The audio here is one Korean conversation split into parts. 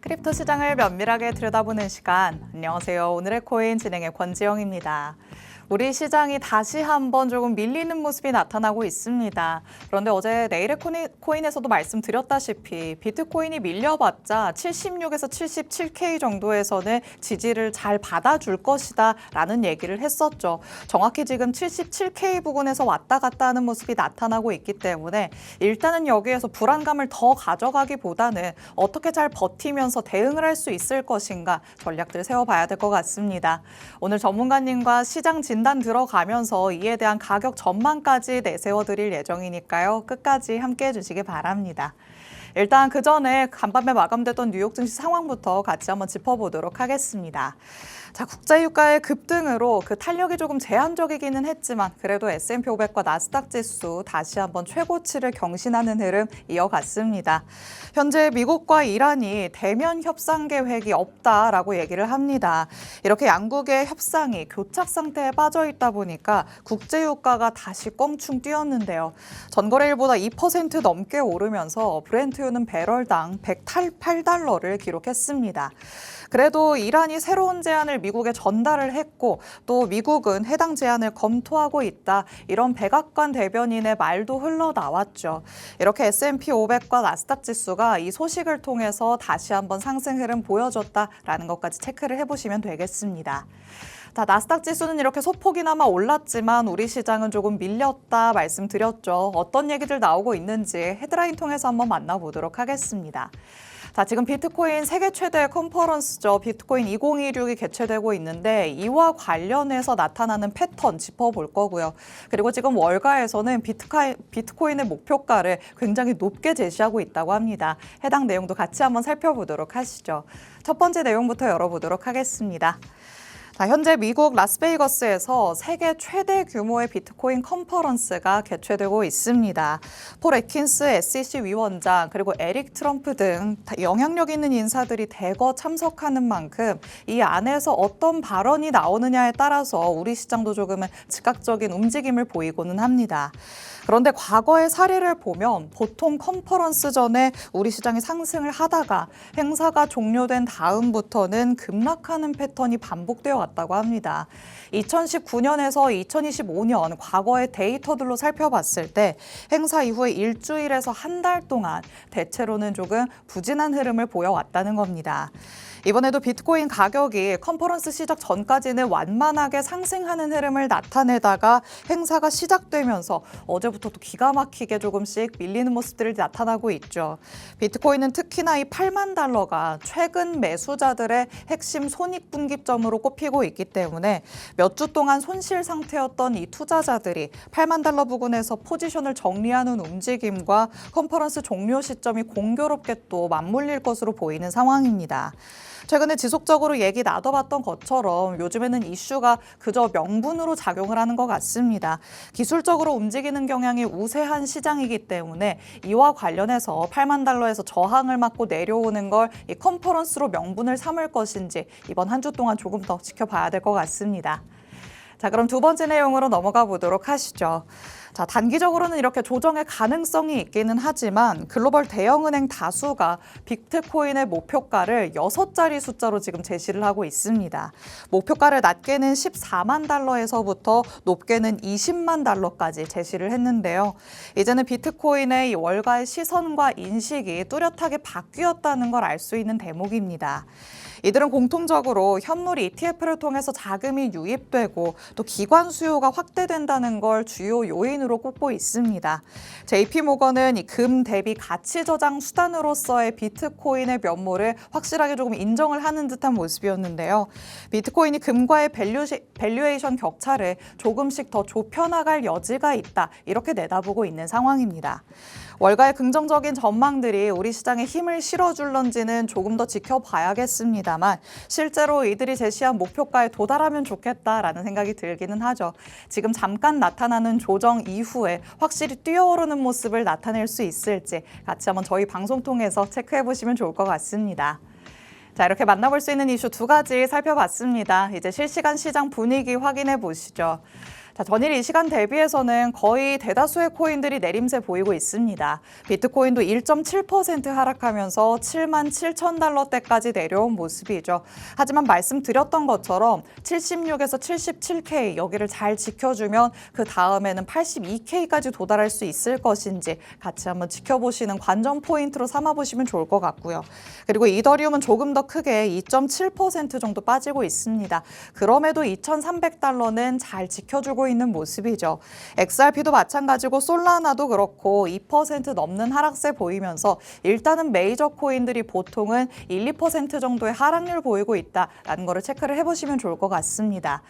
크립토 시장을 면밀하게 들여다보는 시간. 안녕하세요. 오늘의 코인 진행의 권지영입니다. 우리 시장이 다시 한번 조금 밀리는 모습이 나타나고 있습니다. 그런데 어제 내일의 코인에서도 말씀드렸다시피 비트코인이 밀려봤자 76에서 77K 정도에서는 지지를 잘 받아줄 것이다 라는 얘기를 했었죠. 정확히 지금 77K 부근에서 왔다 갔다 하는 모습이 나타나고 있기 때문에 일단은 여기에서 불안감을 더 가져가기보다는 어떻게 잘 버티면서 대응을 할 수 있을 것인가 전략들 세워봐야 될 것 같습니다. 오늘 전문가님과 시장 진단 들어가면서 이에 대한 가격 전망까지 내세워드릴 예정이니까요. 끝까지 함께해 주시기 바랍니다. 일단 그 전에 간밤에 마감됐던 뉴욕 증시 상황부터 같이 한번 짚어보도록 하겠습니다. 자, 국제유가의 급등으로 그 탄력이 조금 제한적이기는 했지만 그래도 S&P 500과 나스닥 지수 다시 한번 최고치를 경신하는 흐름 이어갔습니다. 현재 미국과 이란이 대면 협상 계획이 없다라고 얘기를 합니다. 이렇게 양국의 협상이 교착 상태에 빠져 있다 보니까 국제유가가 다시 껑충 뛰었는데요. 전거래일보다 2% 넘게 오르면서 브렌트유는 배럴당 108달러를 기록했습니다. 그래도 이란이 새로운 제안을 미국에 전달을 했고 또 미국은 해당 제안을 검토하고 있다. 이런 백악관 대변인의 말도 흘러나왔죠. 이렇게 S&P 500과 나스닥 지수가 이 소식을 통해서 다시 한번 상승 흐름 보여줬다라는 것까지 체크를 해보시면 되겠습니다. 자, 나스닥 지수는 이렇게 소폭이나마 올랐지만 우리 시장은 조금 밀렸다 말씀드렸죠. 어떤 얘기들 나오고 있는지 헤드라인 통해서 한번 만나보도록 하겠습니다. 자, 지금 비트코인 세계 최대 컨퍼런스죠. 비트코인 2026이 개최되고 있는데 이와 관련해서 나타나는 패턴 짚어볼 거고요. 그리고 지금 월가에서는 비트코인의 목표가를 굉장히 높게 제시하고 있다고 합니다. 해당 내용도 같이 한번 살펴보도록 하시죠. 첫 번째 내용부터 열어보도록 하겠습니다. 자, 현재 미국 라스베이거스에서 세계 최대 규모의 비트코인 컨퍼런스가 개최되고 있습니다. 폴 애킨스 SEC 위원장 그리고 에릭 트럼프 등 영향력 있는 인사들이 대거 참석하는 만큼 이 안에서 어떤 발언이 나오느냐에 따라서 우리 시장도 조금은 즉각적인 움직임을 보이고는 합니다. 그런데 과거의 사례를 보면 보통 컨퍼런스 전에 우리 시장이 상승을 하다가 행사가 종료된 다음부터는 급락하는 패턴이 반복되어 왔다고 합니다. 2019년에서 2025년 과거의 데이터들로 살펴봤을 때 행사 이후에 일주일에서 한 달 동안 대체로는 조금 부진한 흐름을 보여왔다는 겁니다. 이번에도 비트코인 가격이 컨퍼런스 시작 전까지는 완만하게 상승하는 흐름을 나타내다가 행사가 시작되면서 어제부터 또 기가 막히게 조금씩 밀리는 모습들이 나타나고 있죠. 비트코인은 특히나 이 8만 달러가 최근 매수자들의 핵심 손익분기점으로 꼽히고 있기 때문에 몇 주 동안 손실 상태였던 이 투자자들이 8만 달러 부근에서 포지션을 정리하는 움직임과 컨퍼런스 종료 시점이 공교롭게 또 맞물릴 것으로 보이는 상황입니다. 최근에 지속적으로 얘기 나눠봤던 것처럼 요즘에는 이슈가 그저 명분으로 작용을 하는 것 같습니다. 기술적으로 움직이는 경향이 우세한 시장이기 때문에 이와 관련해서 8만 달러에서 저항을 맞고 내려오는 걸 이 컨퍼런스로 명분을 삼을 것인지 이번 한 주 동안 조금 더 지켜봐야 될 것 같습니다. 자, 그럼 두 번째 내용으로 넘어가 보도록 하시죠. 자, 단기적으로는 이렇게 조정의 가능성이 있기는 하지만 글로벌 대형은행 다수가 비트코인의 목표가를 6자리 숫자로 지금 제시를 하고 있습니다. 목표가를 낮게는 14만 달러에서부터 높게는 20만 달러까지 제시를 했는데요. 이제는 비트코인의 이 월가의 시선과 인식이 뚜렷하게 바뀌었다는 걸 알 수 있는 대목입니다. 이들은 공통적으로 현물 ETF를 통해서 자금이 유입되고 또 기관 수요가 확대된다는 걸 주요 요인으로 꼽고 있습니다. JP모건은 이 금 대비 가치 저장 수단으로서의 비트코인의 면모를 확실하게 조금 인정을 하는 듯한 모습이었는데요. 비트코인이 금과의 밸류에이션 격차를 조금씩 더 좁혀나갈 여지가 있다. 이렇게 내다보고 있는 상황입니다. 월가의 긍정적인 전망들이 우리 시장에 힘을 실어줄런지는 조금 더 지켜봐야겠습니다만 실제로 이들이 제시한 목표가에 도달하면 좋겠다라는 생각이 들기는 하죠. 지금 잠깐 나타나는 조정 이후에 확실히 뛰어오르는 모습을 나타낼 수 있을지 같이 한번 저희 방송 통해서 체크해보시면 좋을 것 같습니다. 자, 이렇게 만나볼 수 있는 이슈 두 가지 살펴봤습니다. 이제 실시간 시장 분위기 확인해 보시죠. 자, 전일 이 시간 대비해서는 거의 대다수의 코인들이 내림세 보이고 있습니다. 비트코인도 1.7% 하락하면서 77,000달러대까지 내려온 모습이죠. 하지만 말씀드렸던 것처럼 76에서 77K 여기를 잘 지켜주면 그 다음에는 82K까지 도달할 수 있을 것인지 같이 한번 지켜보시는 관전 포인트로 삼아보시면 좋을 것 같고요. 그리고 이더리움은 조금 더 크게 2.7% 정도 빠지고 있습니다. 그럼에도 2,300달러는 잘 지켜주고 있는 모습이죠. XRP도 마찬가지고 솔라나도 그렇고 2% 넘는 하락세 보이면서 일단은 메이저 코인들이 보통은 1, 2% 정도의 하락률 보이고 있다라는 거를 체크를 해보시면 좋을 것 같습니다.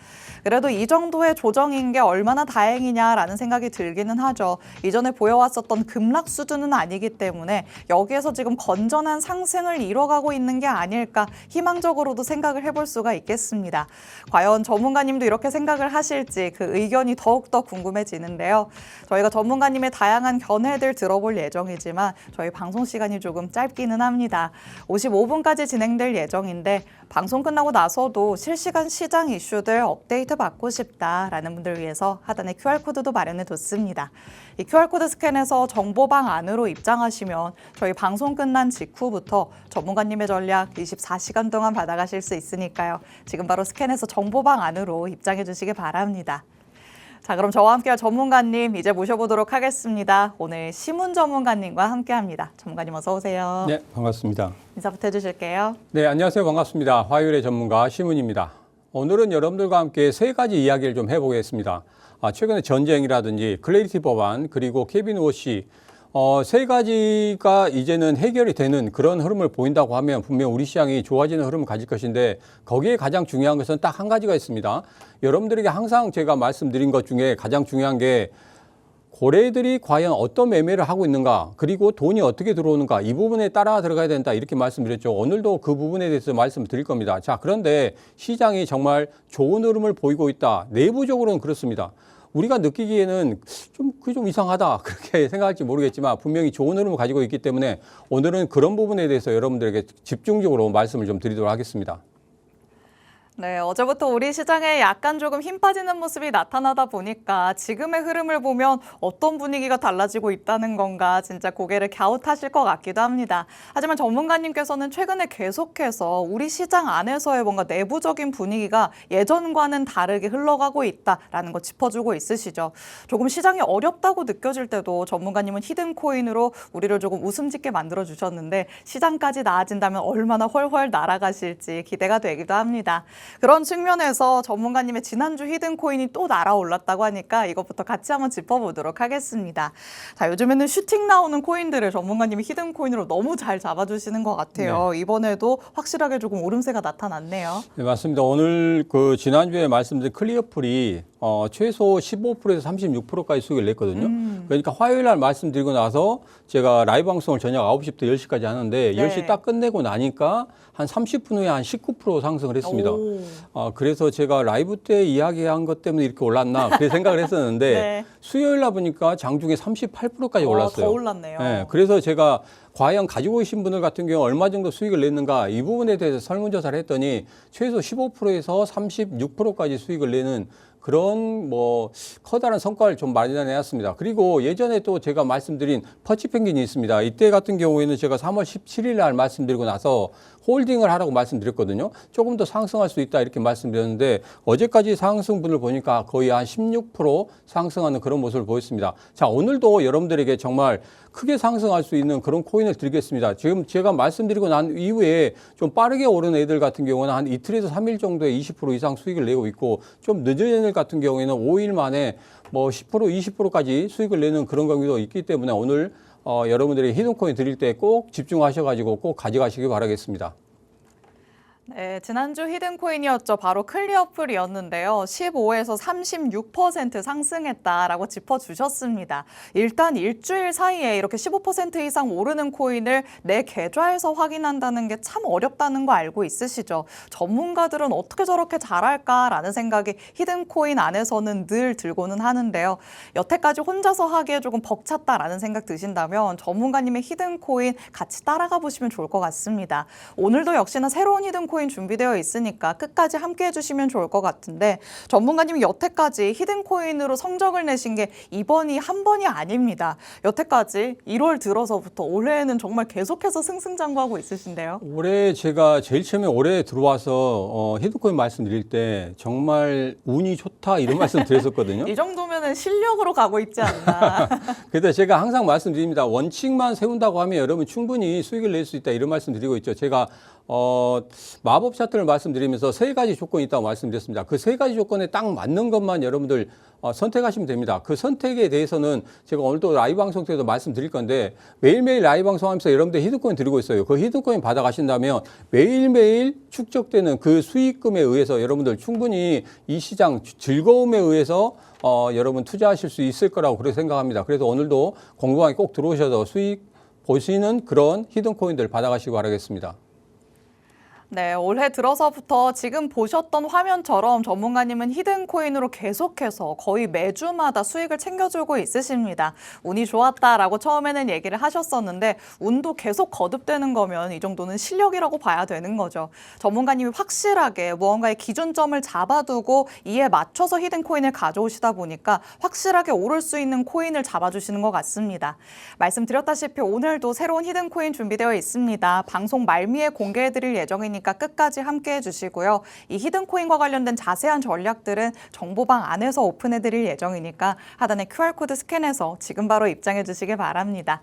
그래도 이 정도의 조정인 게 얼마나 다행이냐라는 생각이 들기는 하죠. 이전에 보여왔었던 급락 수준은 아니기 때문에 여기에서 지금 건전한 상승을 이뤄가고 있는 게 아닐까 희망적으로도 생각을 해볼 수가 있겠습니다. 과연 전문가님도 이렇게 생각을 하실지 그 의견이 더욱더 궁금해지는데요. 저희가 전문가님의 다양한 견해들 들어볼 예정이지만 저희 방송 시간이 조금 짧기는 합니다. 55분까지 진행될 예정인데 방송 끝나고 나서도 실시간 시장 이슈들 업데이트 받고 싶다라는 분들 위해서 하단에 QR코드도 마련해뒀습니다. 이 QR코드 스캔해서 정보방 안으로 입장하시면 저희 방송 끝난 직후부터 전문가님의 전략 24시간 동안 받아가실 수 있으니까요. 지금 바로 스캔해서 정보방 안으로 입장해 주시기 바랍니다. 자, 그럼 저와 함께할 전문가님 이제 모셔보도록 하겠습니다. 오늘 시문 전문가님과 함께합니다. 전문가님 어서 오세요. 네, 반갑습니다. 인사부터 해주실게요. 네, 안녕하세요. 반갑습니다. 화요일의 전문가 시문입니다. 오늘은 여러분들과 함께 세 가지 이야기를 좀 해보겠습니다. 최근에 전쟁이라든지 클래리티 법안 그리고 케빈 워시 세 가지가 이제는 해결이 되는 그런 흐름을 보인다고 하면 분명 우리 시장이 좋아지는 흐름을 가질 것인데 거기에 가장 중요한 것은 딱 한 가지가 있습니다. 여러분들에게 항상 제가 말씀드린 것 중에 가장 중요한 게 고래들이 과연 어떤 매매를 하고 있는가 그리고 돈이 어떻게 들어오는가 이 부분에 따라 들어가야 된다 이렇게 말씀드렸죠. 오늘도 그 부분에 대해서 말씀드릴 겁니다. 자, 그런데 시장이 정말 좋은 흐름을 보이고 있다. 내부적으로는 그렇습니다. 우리가 느끼기에는 좀 이상하다 그렇게 생각할지 모르겠지만 분명히 좋은 흐름을 가지고 있기 때문에 오늘은 그런 부분에 대해서 여러분들에게 집중적으로 말씀을 좀 드리도록 하겠습니다. 네, 어제부터 우리 시장에 약간 조금 힘 빠지는 모습이 나타나다 보니까 지금의 흐름을 보면 어떤 분위기가 달라지고 있다는 건가 진짜 고개를 갸웃하실 것 같기도 합니다. 하지만 전문가님께서는 최근에 계속해서 우리 시장 안에서의 뭔가 내부적인 분위기가 예전과는 다르게 흘러가고 있다라는 거 짚어주고 있으시죠. 조금 시장이 어렵다고 느껴질 때도 전문가님은 히든 코인으로 우리를 조금 웃음 짓게 만들어 주셨는데 시장까지 나아진다면 얼마나 훨훨 날아가실지 기대가 되기도 합니다. 그런 측면에서 전문가님의 지난주 히든코인이 또 날아올랐다고 하니까 이것부터 같이 한번 짚어보도록 하겠습니다. 자, 요즘에는 슈팅 나오는 코인들을 전문가님이 히든코인으로 너무 잘 잡아주시는 것 같아요. 네. 이번에도 확실하게 조금 오름세가 나타났네요. 네, 맞습니다. 오늘 그 지난주에 말씀드린 클리어풀이 최소 15%에서 36%까지 수익을 냈거든요. 그러니까 화요일 날 말씀드리고 나서 제가 라이브 방송을 저녁 9시부터 10시까지 하는데 네. 10시 딱 끝내고 나니까 한 30분 후에 한 19% 상승을 했습니다. 그래서 제가 라이브 때 이야기한 것 때문에 이렇게 올랐나 그렇게 생각을 했었는데 네. 수요일 날 보니까 장중에 38%까지 올랐어요. 더 올랐네요. 네, 그래서 제가 과연 가지고 계신 분들 같은 경우 얼마 정도 수익을 냈는가 이 부분에 대해서 설문조사를 했더니 최소 15%에서 36%까지 수익을 내는 그런 커다란 성과를 좀 마련해놨습니다. 그리고 예전에 또 제가 말씀드린 퍼치펭귄이 있습니다. 이때 같은 경우에는 제가 3월 17일 날 말씀드리고 나서 홀딩을 하라고 말씀드렸거든요. 조금 더 상승할 수 있다 이렇게 말씀드렸는데 어제까지 상승분을 보니까 거의 한 16% 상승하는 그런 모습을 보였습니다. 자, 오늘도 여러분들에게 정말 크게 상승할 수 있는 그런 코인을 드리겠습니다. 지금 제가 말씀드리고 난 이후에 좀 빠르게 오른 애들 같은 경우는 한 이틀에서 3일 정도에 20% 이상 수익을 내고 있고 좀 늦은 애들 같은 경우에는 5일 만에 10%, 20%까지 수익을 내는 그런 경우도 있기 때문에 오늘 여러분들이 히든코인 드릴 때 꼭 집중하셔가지고 꼭 가져가시기 바라겠습니다. 네, 지난주 히든코인이었죠. 바로 클리어풀이었는데요. 15에서 36% 상승했다라고 짚어주셨습니다. 일단 일주일 사이에 이렇게 15% 이상 오르는 코인을 내 계좌에서 확인한다는 게 참 어렵다는 거 알고 있으시죠? 전문가들은 어떻게 저렇게 잘할까라는 생각이 히든코인 안에서는 늘 들고는 하는데요. 여태까지 혼자서 하기에 조금 벅찼다라는 생각 드신다면 전문가님의 히든코인 같이 따라가 보시면 좋을 것 같습니다. 오늘도 역시나 새로운 히든코인 히든코인 준비되어 있으니까 끝까지 함께 해주시면 좋을 것 같은데 전문가님이 여태까지 히든코인으로 성적을 내신 게 이번이 한 번이 아닙니다. 여태까지 1월 들어서부터 올해에는 정말 계속해서 승승장구하고 있으신데요. 올해 제가 제일 처음에 올해 들어와서 히든코인 말씀드릴 때 정말 운이 좋다 이런 말씀 드렸었거든요. 이 정도면은 실력으로 가고 있지 않나. 그래서 제가 항상 말씀드립니다. 원칙만 세운다고 하면 여러분 충분히 수익을 낼 수 있다 이런 말씀 드리고 있죠. 제가 마법 차트를 말씀드리면서 세 가지 조건이 있다고 말씀드렸습니다. 그 세 가지 조건에 딱 맞는 것만 여러분들 선택하시면 됩니다. 그 선택에 대해서는 제가 오늘도 라이브 방송 때도 말씀드릴 건데 매일매일 라이브 방송하면서 여러분들 히든코인 드리고 있어요. 그 히든코인 받아가신다면 매일매일 축적되는 그 수익금에 의해서 여러분들 충분히 이 시장 즐거움에 의해서 여러분 투자하실 수 있을 거라고 그렇게 생각합니다. 그래서 오늘도 공부방에 꼭 들어오셔서 수익 보시는 그런 히든코인들 받아가시기 바라겠습니다. 네, 올해 들어서부터 지금 보셨던 화면처럼 전문가님은 히든코인으로 계속해서 거의 매주마다 수익을 챙겨주고 있으십니다. 운이 좋았다라고 처음에는 얘기를 하셨었는데 운도 계속 거듭되는 거면 이 정도는 실력이라고 봐야 되는 거죠. 전문가님이 확실하게 무언가의 기준점을 잡아두고 이에 맞춰서 히든코인을 가져오시다 보니까 확실하게 오를 수 있는 코인을 잡아주시는 것 같습니다. 말씀드렸다시피 오늘도 새로운 히든코인 준비되어 있습니다. 방송 말미에 공개해드릴 예정이니까 끝까지 함께해 주시고요. 이 히든코인과 관련된 자세한 전략들은 정보방 안에서 오픈해드릴 예정이니까 하단에 QR코드 스캔해서 지금 바로 입장해 주시길 바랍니다.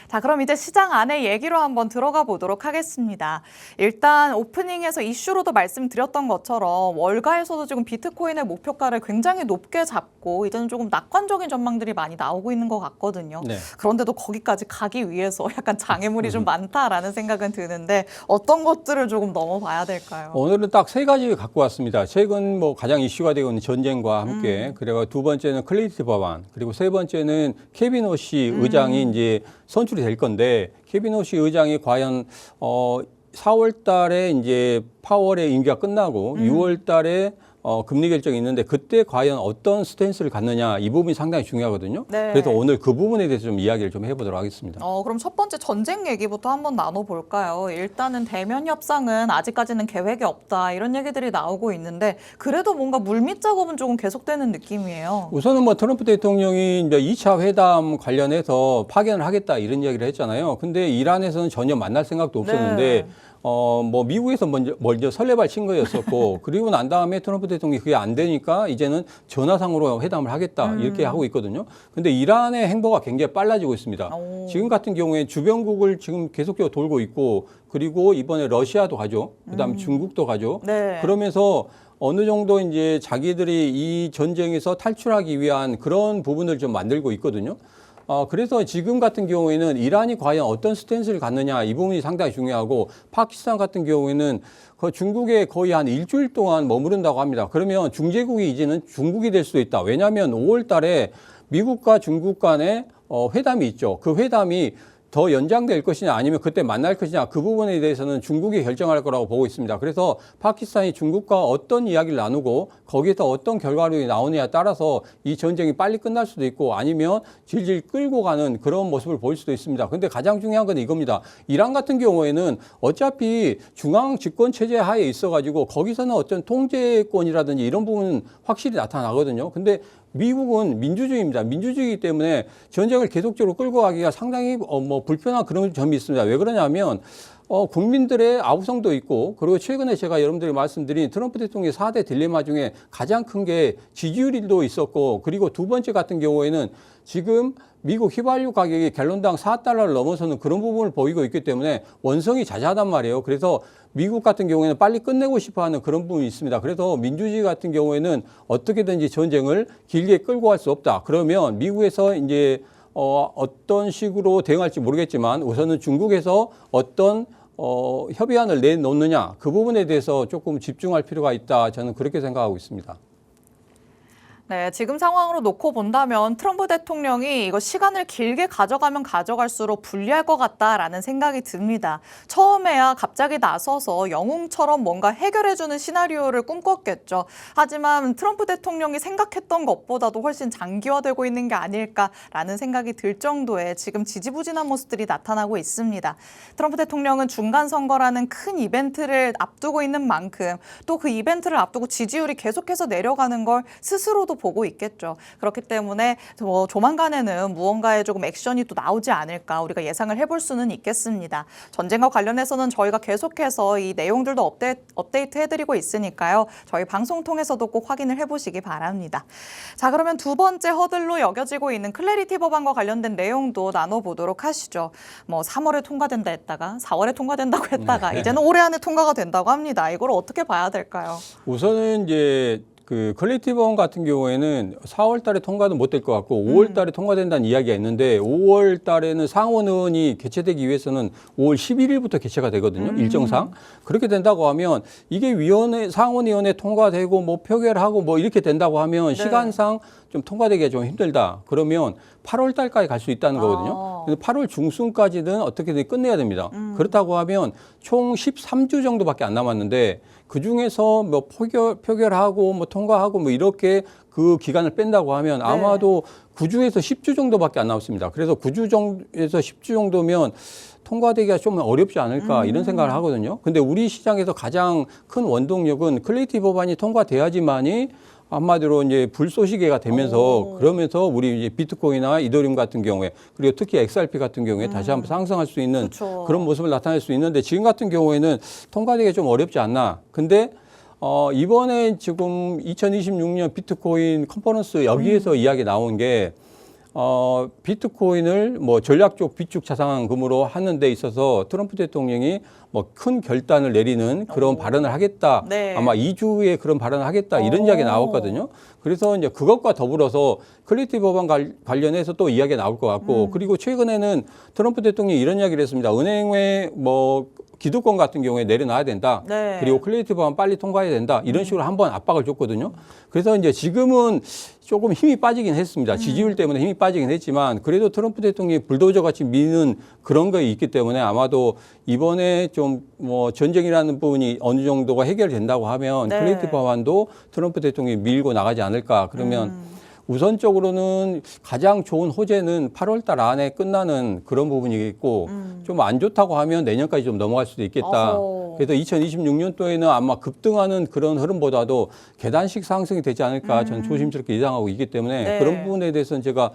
자, 그럼 이제 시장 안에 얘기로 한번 들어가 보도록 하겠습니다. 일단 오프닝에서 이슈로도 말씀드렸던 것처럼 월가에서도 지금 비트코인의 목표가를 굉장히 높게 잡고 이제는 조금 낙관적인 전망들이 많이 나오고 있는 것 같거든요. 네. 그런데도 거기까지 가기 위해서 약간 장애물이 좀 많다라는 생각은 드는데 어떤 것들을 조금 넘어봐야 될까요? 오늘은 딱 세 가지 갖고 왔습니다. 최근 뭐 가장 이슈가 되고 있는 전쟁과 함께 그리고 두 번째는 클리트 법안 그리고 세 번째는 케빈 오시 의장이 이제 선출이 될 건데 케빈 오시 의장이 과연 4월 달에 이제 파월의 임기가 끝나고 6월 달에 금리 결정이 있는데 그때 과연 어떤 스탠스를 갖느냐 이 부분이 상당히 중요하거든요. 네. 그래서 오늘 그 부분에 대해서 좀 이야기를 좀 해보도록 하겠습니다. 그럼 첫 번째 전쟁 얘기부터 한번 나눠볼까요? 일단은 대면 협상은 아직까지는 계획이 없다 이런 얘기들이 나오고 있는데 그래도 뭔가 물밑 작업은 조금 계속되는 느낌이에요. 우선은 뭐 트럼프 대통령이 이제 2차 회담 관련해서 파견을 하겠다 이런 이야기를 했잖아요. 근데 이란에서는 전혀 만날 생각도 없었는데 네. 뭐 미국에서 먼저 설레발 친 거였었고 그리고 난 다음에 트럼프 대통령이 그게 안 되니까 이제는 전화상으로 회담을 하겠다 이렇게 하고 있거든요. 근데 이란의 행보가 굉장히 빨라지고 있습니다. 지금 같은 경우에 주변국을 지금 계속적으로 돌고 있고 그리고 이번에 러시아도 가죠. 그다음에 중국도 가죠. 네. 그러면서 어느 정도 이제 자기들이 이 전쟁에서 탈출하기 위한 그런 부분을 좀 만들고 있거든요. 그래서 지금 같은 경우에는 이란이 과연 어떤 스탠스를 갖느냐 이 부분이 상당히 중요하고 파키스탄 같은 경우에는 그 중국에 거의 한 일주일 동안 머무른다고 합니다. 그러면 중재국이 이제는 중국이 될 수도 있다. 왜냐하면 5월 달에 미국과 중국 간에 회담이 있죠. 그 회담이 더 연장될 것이냐 아니면 그때 만날 것이냐 그 부분에 대해서는 중국이 결정할 거라고 보고 있습니다. 그래서 파키스탄이 중국과 어떤 이야기를 나누고 거기에서 어떤 결과물이 나오느냐에 따라서 이 전쟁이 빨리 끝날 수도 있고 아니면 질질 끌고 가는 그런 모습을 보일 수도 있습니다. 근데 가장 중요한 건 이겁니다. 이란 같은 경우에는 어차피 중앙 집권 체제 하에 있어가지고 거기서는 어떤 통제권이라든지 이런 부분은 확실히 나타나거든요. 근데 미국은 민주주의입니다. 민주주의이기 때문에 전쟁을 계속적으로 끌고 가기가 상당히 불편한 그런 점이 있습니다. 왜 그러냐면 국민들의 아우성도 있고 그리고 최근에 제가 여러분들이 말씀드린 트럼프 대통령의 4대 딜레마 중에 가장 큰 게 지지율도 있었고 그리고 두 번째 같은 경우에는 지금 미국 휘발유 가격이 갤런당 4달러를 넘어서는 그런 부분을 보이고 있기 때문에 원성이 자자하단 말이에요. 그래서 미국 같은 경우에는 빨리 끝내고 싶어하는 그런 부분이 있습니다. 그래서 민주주의 같은 경우에는 어떻게든지 전쟁을 길게 끌고 갈 수 없다. 그러면 미국에서 이제 어떤 식으로 대응할지 모르겠지만 우선은 중국에서 어떤 협의안을 내놓느냐 그 부분에 대해서 조금 집중할 필요가 있다. 저는 그렇게 생각하고 있습니다. 네, 지금 상황으로 놓고 본다면 트럼프 대통령이 이거 시간을 길게 가져가면 가져갈수록 불리할 것 같다라는 생각이 듭니다. 처음에야 갑자기 나서서 영웅처럼 뭔가 해결해주는 시나리오를 꿈꿨겠죠. 하지만 트럼프 대통령이 생각했던 것보다도 훨씬 장기화되고 있는 게 아닐까라는 생각이 들 정도의 지금 지지부진한 모습들이 나타나고 있습니다. 트럼프 대통령은 중간선거라는 큰 이벤트를 앞두고 있는 만큼 또 그 이벤트를 앞두고 지지율이 계속해서 내려가는 걸 스스로도 보고 있겠죠. 그렇기 때문에 조만간에는 무언가의 조금 액션이 또 나오지 않을까 우리가 예상을 해볼 수는 있겠습니다. 전쟁과 관련해서는 저희가 계속해서 이 내용들도 업데이트 해드리고 있으니까요. 저희 방송 통해서도 꼭 확인을 해보시기 바랍니다. 자, 그러면 두 번째 허들로 여겨지고 있는 클래리티 법안과 관련된 내용도 나눠보도록 하시죠. 3월에 통과된다 했다가 4월에 통과된다고 했다가 이제는 올해 안에 통과가 된다고 합니다. 이걸 어떻게 봐야 될까요? 우선은 이제 그 클래리티 법안 같은 경우에는 4월 달에 통과는 못 될 것 같고 5월 달에 통과된다는 이야기가 있는데 5월 달에는 상원의원이 개최되기 위해서는 5월 11일부터 개최가 되거든요. 일정상. 그렇게 된다고 하면 이게 상원의원에 통과되고 뭐 표결하고 뭐 이렇게 된다고 하면 시간상 좀 통과되기가 좀 힘들다. 그러면 8월 달까지 갈 수 있다는 거거든요. 그래서 8월 중순까지는 어떻게든 끝내야 됩니다. 그렇다고 하면 총 13주 정도밖에 안 남았는데 그중에서 뭐 표결하고 뭐 통과하고 뭐 이렇게 그 기간을 뺀다고 하면 아마도 9주에서 10주 정도밖에 안 남았습니다. 그래서 9주에서 10주 정도면 통과되기가 좀 어렵지 않을까 이런 생각을 하거든요. 근데 우리 시장에서 가장 큰 원동력은 클래리티 법안이 통과돼야지만이 한마디로 이제 불쏘시개가 되면서 그러면서 우리 이제 비트코인이나 이더리움 같은 경우에 그리고 특히 XRP 같은 경우에 다시 한번 상승할 수 있는 그런 모습을 나타낼 수 있는데 지금 같은 경우에는 통과되기가 좀 어렵지 않나. 근데 이번에 지금 2026년 비트코인 컨퍼런스 여기에서 이야기 나온 게 비트코인을 뭐 전략적 비축 자산금으로 하는 데 있어서 트럼프 대통령이 뭐 큰 결단을 내리는 그런 발언을 하겠다. 아마 2주에 그런 발언을 하겠다. 이런 이야기가 나왔거든요. 그래서 이제 그것과 더불어서 클래리티 법안 관련해서 또 이야기가 나올 것 같고 그리고 최근에는 트럼프 대통령이 이런 이야기를 했습니다. 은행의 뭐 기득권 같은 경우에 내려놔야 된다. 그리고 클래리티 법안 빨리 통과해야 된다. 이런 식으로 한번 압박을 줬거든요. 그래서 이제 지금은 조금 힘이 빠지긴 했습니다. 지지율 때문에 힘이 빠지긴 했지만 그래도 트럼프 대통령이 불도저 같이 미는 그런 거 있기 때문에 아마도 이번에 좀 뭐 전쟁이라는 부분이 어느 정도가 해결된다고 하면 클래리티 법안도 트럼프 대통령이 밀고 나가지 않을까. 그러면 우선적으로는 가장 좋은 호재는 8월 달 안에 끝나는 그런 부분이겠고 좀 안 좋다고 하면 내년까지 좀 넘어갈 수도 있겠다. 그래서 2026년도에는 아마 급등하는 그런 흐름보다도 계단식 상승이 되지 않을까 저는 조심스럽게 예상하고 있기 때문에 그런 부분에 대해서는 제가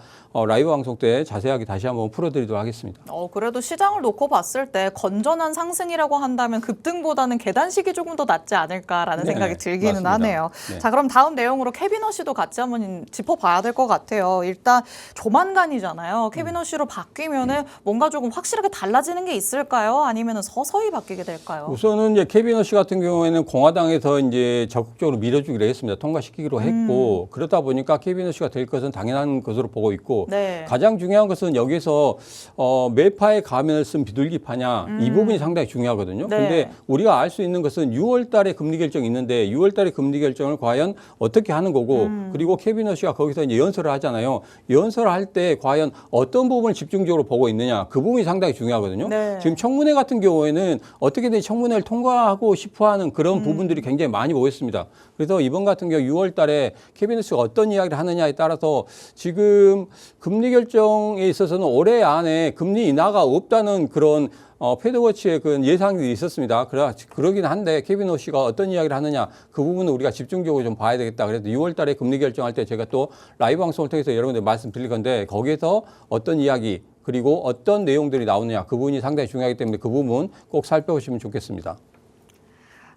라이브 방송 때 자세하게 다시 한번 풀어드리도록 하겠습니다. 그래도 시장을 놓고 봤을 때 건전한 상승이라고 한다면 급등보다는 계단식이 조금 더 낫지 않을까라는 생각이 들기는 맞습니다. 하네요. 자, 그럼 다음 내용으로 케빈 허쉬도 같이 한번 짚어봐야 될 것 같아요. 일단 조만간이잖아요. 케빈 허쉬로 바뀌면은 뭔가 조금 확실하게 달라지는 게 있을까요? 아니면은 서서히 바뀌게 될까요? 우선은 이제 케빈 허쉬 같은 경우에는 공화당에서 이제 적극적으로 밀어주기로 했습니다. 통과시키기로 했고 그러다 보니까 케빈 허쉬가 될 것은 당연한 것으로 보고 있고 가장 중요한 것은 여기서 매파에 가면을 쓴 비둘기파냐 이 부분이 상당히 중요하거든요. 근데 우리가 알 수 있는 것은 6월 달에 금리 결정이 있는데 6월 달에 금리 결정을 과연 어떻게 하는 거고 그리고 케빈 허쉬가 거기서 이제 연설을 하잖아요. 연설을 할 때 과연 어떤 부분을 집중적으로 보고 있느냐 그 부분이 상당히 중요하거든요. 지금 청문회 같은 경우에는 어떻게든 청문회를 통과하고 싶어하는 그런 부분들이 굉장히 많이 보였습니다. 그래서 이번 같은 경우 6월 달에 케빈 허쉬가 어떤 이야기를 하느냐에 따라서 지금 금리 결정에 있어서는 올해 안에 금리 인하가 없다는 그런 패드워치의 그 예상이 있었습니다. 그러긴 한데 케빈 허쉬가 어떤 이야기를 하느냐 그 부분은 우리가 집중적으로 좀 봐야 되겠다. 그래서 6월 달에 금리 결정할 때 제가 또 라이브 방송을 통해서 여러분들 말씀드릴 건데 거기에서 어떤 이야기 그리고 어떤 내용들이 나오느냐 그 부분이 상당히 중요하기 때문에 그 부분 꼭 살펴보시면 좋겠습니다.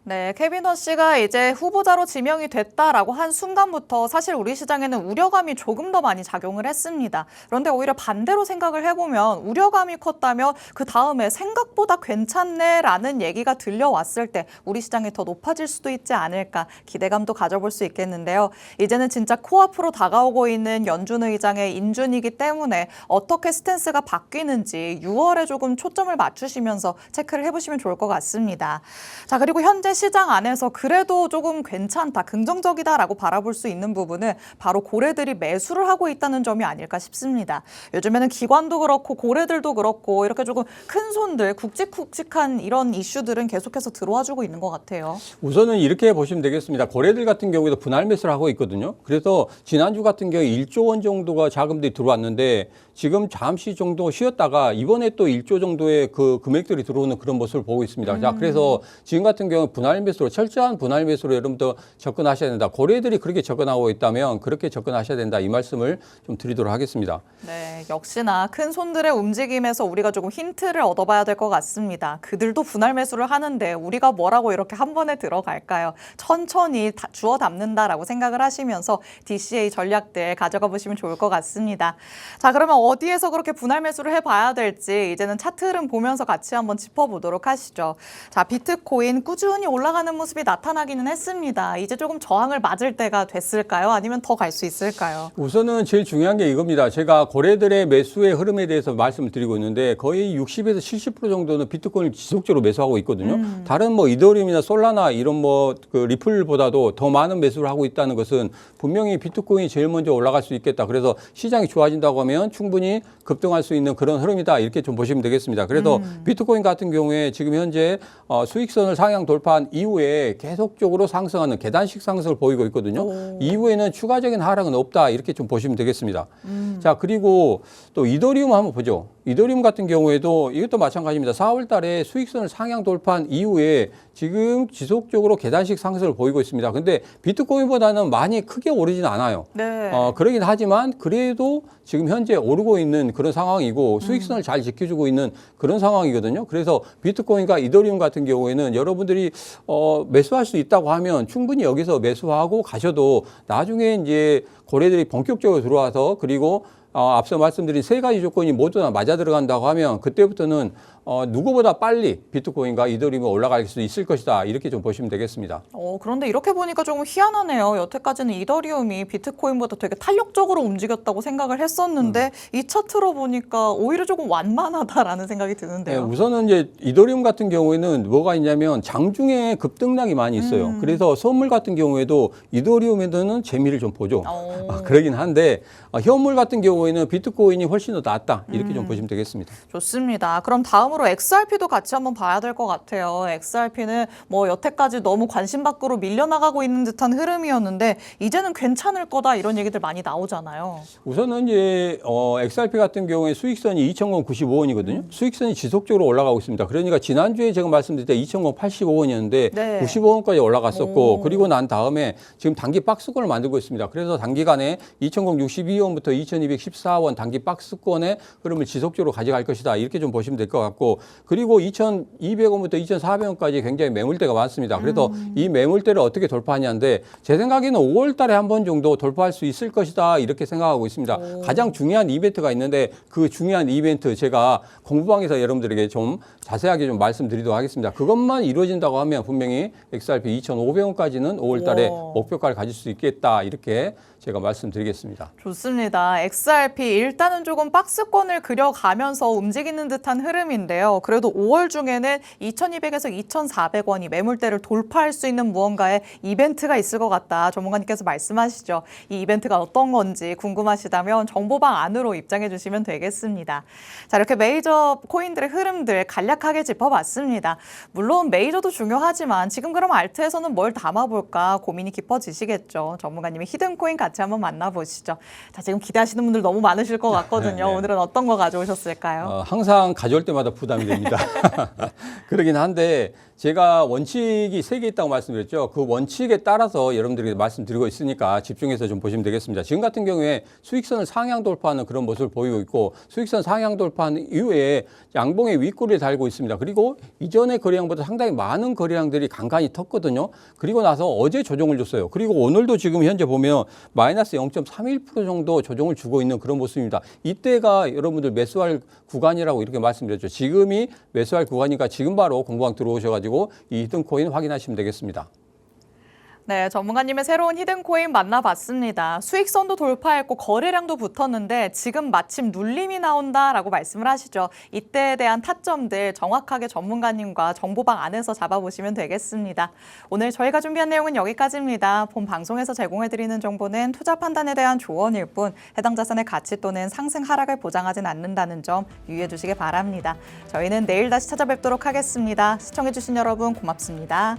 네, 케빈 허쉬가 이제 후보자로 지명이 됐다라고 한 순간부터 사실 우리 시장에는 우려감이 조금 더 많이 작용을 했습니다. 그런데 오히려 반대로 생각을 해보면 우려감이 컸다면 그 다음에 생각보다 괜찮네라는 얘기가 들려왔을 때 우리 시장이 더 높아질 수도 있지 않을까 기대감도 가져볼 수 있겠는데요. 이제는 진짜 코앞으로 다가오고 있는 연준 의장의 인준이기 때문에 어떻게 스탠스가 바뀌는지 6월에 조금 초점을 맞추시면서 체크를 해보시면 좋을 것 같습니다. 자, 그리고 현재 요즘의 시장 안에서 그래도 조금 괜찮다, 긍정적이다라고 바라볼 수 있는 부분은 바로 고래들이 매수를 하고 있다는 점이 아닐까 싶습니다. 요즘에는 기관도 그렇고 고래들도 그렇고 이렇게 조금 큰 손들, 굵직굵직한 이런 이슈들은 계속해서 들어와주고 있는 것 같아요. 우선은 이렇게 보시면 되겠습니다. 고래들 같은 경우에도 분할 매수를 하고 있거든요. 그래서 지난주 같은 경우에 1조 원 정도가 자금들이 들어왔는데 지금 잠시 정도 쉬었다가 이번에 또 1조 정도의 그 금액들이 들어오는 그런 모습을 보고 있습니다. 자, 그래서 지금 같은 경우 분할 매수로, 철저한 분할 매수로 여러분들 접근하셔야 된다. 고래들이 그렇게 접근하고 있다면 그렇게 접근하셔야 된다. 이 말씀을 좀 드리도록 하겠습니다. 네, 역시나 큰 손들의 움직임에서 우리가 조금 힌트를 얻어봐야 될 것 같습니다. 그들도 분할 매수를 하는데 우리가 뭐라고 이렇게 한 번에 들어갈까요? 천천히 주워 담는다라고 생각을 하시면서 DCA 전략들 가져가 보시면 좋을 것 같습니다. 자, 그러면 어디에서 그렇게 분할 매수를 해봐야 될지 이제는 차트 흐름 보면서 같이 한번 짚어보도록 하시죠. 자, 비트코인 꾸준히 올라가는 모습이 나타나기는 했습니다. 이제 조금 저항을 맞을 때가 됐을까요? 아니면 더 갈 수 있을까요? 우선은 제일 중요한 게 이겁니다. 제가 고래들의 매수의 흐름에 대해서 말씀을 드리고 있는데 거의 60에서 70% 정도는 비트코인을 지속적으로 매수하고 있거든요. 다른 뭐 이더리움이나 솔라나 이런 뭐 그 리플보다도 더 많은 매수를 하고 있다는 것은 분명히 비트코인이 제일 먼저 올라갈 수 있겠다. 그래서 시장이 좋아진다고 하면 충분히 급등할 수 있는 그런 흐름이다. 이렇게 좀 보시면 되겠습니다. 그래서 비트코인 같은 경우에 지금 현재 수익선을 상향 돌파한 이후에 계속적으로 상승하는 계단식 상승을 보이고 있거든요. 이후에는 추가적인 하락은 없다. 이렇게 좀 보시면 되겠습니다. 자, 그리고 또 이더리움 한번 보죠. 이더리움 같은 경우에도 이것도 마찬가지입니다. 4월 달에 수익선을 상향 돌파한 이후에 지금 지속적으로 계단식 상승을 보이고 있습니다. 근데 비트코인보다는 많이 크게 오르진 않아요. 네. 그러긴 하지만 그래도 지금 현재 오르고 있는 그런 상황이고 수익선을 잘 지켜주고 있는 그런 상황이거든요. 그래서 비트코인과 이더리움 같은 경우에는 여러분들이 매수할 수 있다고 하면 충분히 여기서 매수하고 가셔도 나중에 이제 고래들이 본격적으로 들어와서 그리고 앞서 말씀드린 세 가지 조건이 모두 다 맞아 들어간다고 하면 그때부터는 누구보다 빨리 비트코인과 이더리움이 올라갈 수 있을 것이다. 이렇게 좀 보시면 되겠습니다. 그런데 이렇게 보니까 조금 희한하네요. 여태까지는 이더리움이 비트코인보다 되게 탄력적으로 움직였다고 생각을 했었는데 이 차트로 보니까 오히려 조금 완만하다라는 생각이 네, 드는데요. 우선은 이제 이더리움 같은 경우에는 뭐가 있냐면 장중에 급등락이 많이 있어요. 그래서 선물 같은 경우에도 이더리움에는 재미를 좀 보죠. 그러긴 한데 현물 같은 경우에는 비트코인이 훨씬 더 낫다. 이렇게 좀 보시면 되겠습니다. 좋습니다. 그럼 다음으로 XRP도 같이 한번 봐야 될 것 같아요. XRP는 뭐 여태까지 너무 관심 밖으로 밀려나가고 있는 듯한 흐름이었는데 이제는 괜찮을 거다 이런 얘기들 많이 나오잖아요. 우선은 이제 XRP 같은 경우에 수익선이 2,095원이거든요. 수익선이 지속적으로 올라가고 있습니다. 그러니까 지난주에 제가 말씀드릴 때 2,085원이었는데 네. 95원까지 올라갔었고 그리고 난 다음에 지금 단기 박스권을 만들고 있습니다. 그래서 단기간에 2,062원부터 2,214원 단기 박스권의 흐름을 지속적으로 가져갈 것이다. 이렇게 좀 보시면 될 것 같고 그리고 2,200원부터 2,400원까지 굉장히 매물대가 많습니다. 그래서 이 매물대를 어떻게 돌파하냐인데 제 생각에는 5월 달에 한 번 정도 돌파할 수 있을 것이다. 이렇게 생각하고 있습니다. 가장 중요한 이벤트가 있는데 그 중요한 이벤트 제가 공부방에서 여러분들에게 좀 자세하게 좀 말씀드리도록 하겠습니다. 그것만 이루어진다고 하면 분명히 XRP 2,500원까지는 5월 달에 목표가를 가질 수 있겠다. 이렇게 제가 말씀드리겠습니다. 좋습니다. XRP 일단은 조금 박스권을 그려가면서 움직이는 듯한 흐름인데요. 그래도 5월 중에는 2,200에서 2,400원이 매물대를 돌파할 수 있는 무언가의 이벤트가 있을 것 같다. 전문가님께서 말씀하시죠. 이 이벤트가 어떤 건지 궁금하시다면 정보방 안으로 입장해 주시면 되겠습니다. 자, 이렇게 메이저 코인들의 흐름들 간략하게 짚어봤습니다. 물론 메이저도 중요하지만 지금 그럼 알트에서는 뭘 담아볼까 고민이 깊어지시겠죠. 전문가님의 히든코인 같이 한번 만나보시죠. 자, 지금 기대하시는 분들 너무 많으실 것 같거든요. 네. 오늘은 어떤 거 가져오셨을까요? 항상 가져올 때마다 부담이 됩니다. 그러긴 한데 제가 원칙이 3개 있다고 말씀드렸죠. 그 원칙에 따라서 여러분들에게 말씀드리고 있으니까 집중해서 좀 보시면 되겠습니다. 지금 같은 경우에 수익선을 상향 돌파하는 그런 모습을 보이고 있고 수익선 상향 돌파한 이후에 양봉의 윗꼬리를 달고 있습니다. 그리고 이전의 거래량보다 상당히 많은 거래량들이 간간히 텄거든요. 그리고 나서 어제 조정을 줬어요. 그리고 오늘도 지금 현재 보면 마이너스 0.31% 정도 조정을 주고 있는 그런 모습입니다. 이때가 여러분들 매수할 구간이라고 이렇게 말씀드렸죠. 지금이 매수할 구간이니까 지금 바로 공부방 들어오셔가지고 이 히든코인 확인하시면 되겠습니다. 네, 전문가님의 새로운 히든코인 만나봤습니다. 수익선도 돌파했고 거래량도 붙었는데 지금 마침 눌림이 나온다라고 말씀을 하시죠. 이때에 대한 타점들 정확하게 전문가님과 정보방 안에서 잡아보시면 되겠습니다. 오늘 저희가 준비한 내용은 여기까지입니다. 본 방송에서 제공해드리는 정보는 투자 판단에 대한 조언일 뿐 해당 자산의 가치 또는 상승 하락을 보장하진 않는다는 점 유의해 주시기 바랍니다. 저희는 내일 다시 찾아뵙도록 하겠습니다. 시청해주신 여러분 고맙습니다.